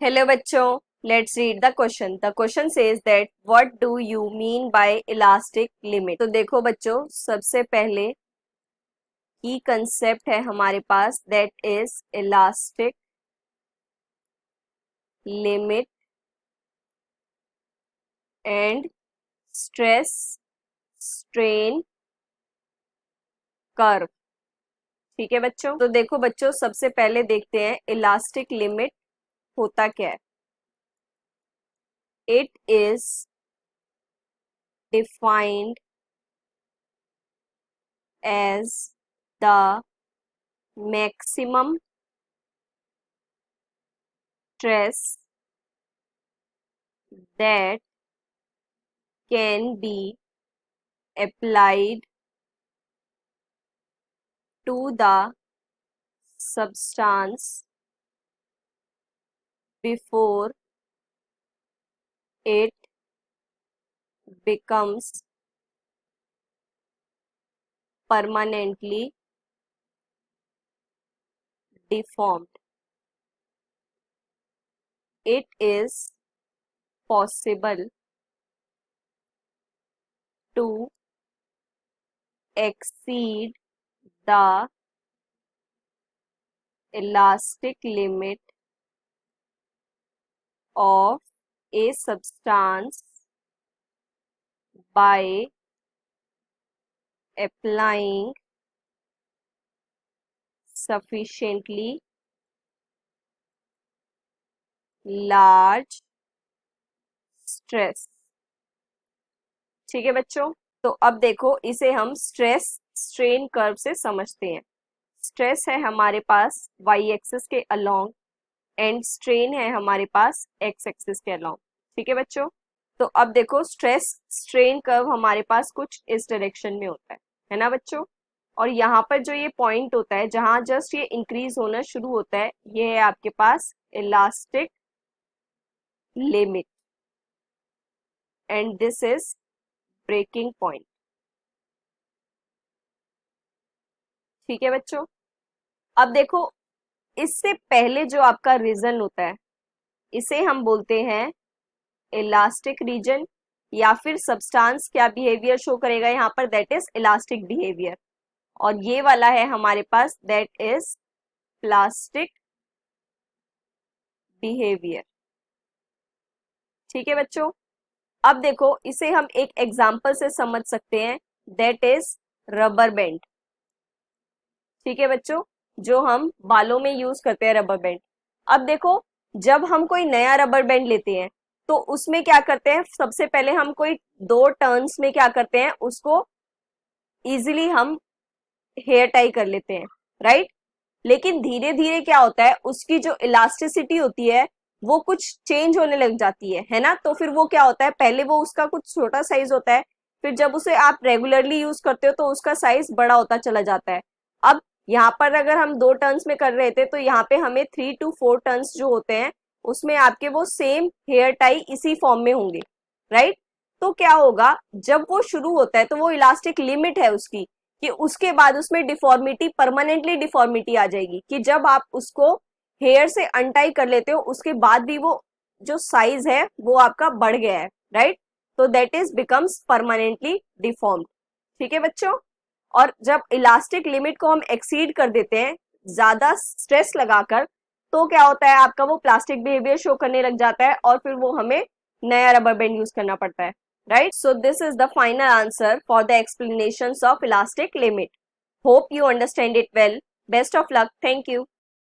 Hello बच्चों, let's read the question. The question says that what do you mean by elastic limit. तो देखो बच्चों, सबसे पहले की कंसेप्ट है हमारे पास, that is elastic limit and stress strain curve. ठीक है बच्चों, तो देखो बच्चों, सबसे पहले देखते हैं इलास्टिक लिमिट होता क्या है। It is defined as the maximum stress that can be applied to the substance before it becomes permanently deformed. It is possible to exceed the elastic limit of a substance by applying sufficiently large stress. ठीक है बच्चों, तो अब देखो इसे हम stress strain curve से समझते हैं। स्ट्रेस है हमारे पास वाई एक्सिस के अलोंग एंड स्ट्रेन है हमारे पास एक्स एक्सिस के अलोंग। ठीक है बच्चों, तो अब देखो स्ट्रेस स्ट्रेन कर्व हमारे पास कुछ इस डायरेक्शन में होता है ना बच्चों। और यहाँ पर जो ये पॉइंट होता है जहां जस्ट ये इंक्रीज होना शुरू होता है, ये है आपके पास elastic limit and this is breaking point. ठीक है बच्चों, अब देखो इससे पहले जो आपका रीजन होता है इसे हम बोलते हैं इलास्टिक रीजन, या फिर सब्सटेंस क्या बिहेवियर शो करेगा यहाँ पर, दैट इज इलास्टिक बिहेवियर। और ये वाला है हमारे पास, दैट इज प्लास्टिक बिहेवियर। ठीक है बच्चों, अब देखो इसे हम एक एग्जांपल से समझ सकते हैं, दैट इज रबर बैंड। ठीक है बच्चों, जो हम बालों में यूज करते हैं रबर बैंड। अब देखो जब हम कोई नया रबर बैंड लेते हैं तो उसमें क्या करते हैं, सबसे पहले हम कोई 2 टर्न्स में क्या करते हैं, उसको इजीली हम हेयर टाई कर लेते हैं, राइट। लेकिन धीरे धीरे क्या होता है, उसकी जो इलास्टिसिटी होती है वो कुछ चेंज होने लग जाती है ना। तो फिर वो क्या होता है, पहले वो उसका कुछ छोटा साइज होता है, फिर जब उसे आप रेगुलरली यूज करते हो तो उसका साइज बड़ा होता चला जाता है। अब यहाँ पर अगर हम 2 टर्न्स में कर रहे थे तो यहाँ पे हमें 3 to 4 टर्न्स जो होते हैं उसमें आपके वो सेम हेयर टाई इसी फॉर्म में होंगे, राइट। तो क्या होगा, जब वो शुरू होता है तो वो इलास्टिक लिमिट है उसकी, कि उसके बाद उसमें डिफॉर्मिटी, परमानेंटली डिफॉर्मिटी आ जाएगी, कि जब आप उसको हेयर से अनटाई कर लेते हो उसके बाद भी वो जो साइज है वो आपका बढ़ गया है, राइट। तो that is becomes permanently deformed. ठीक है बच्चों, और जब इलास्टिक लिमिट को हम एक्सीड कर देते हैं ज्यादा स्ट्रेस लगाकर, तो क्या होता है, आपका वो प्लास्टिक बिहेवियर शो करने लग जाता है और फिर वो हमें नया रबर बैंड यूज करना पड़ता है, right? So this is the final answer for the explanations of elastic limit. Hope you understand it well. Best of luck. Thank you.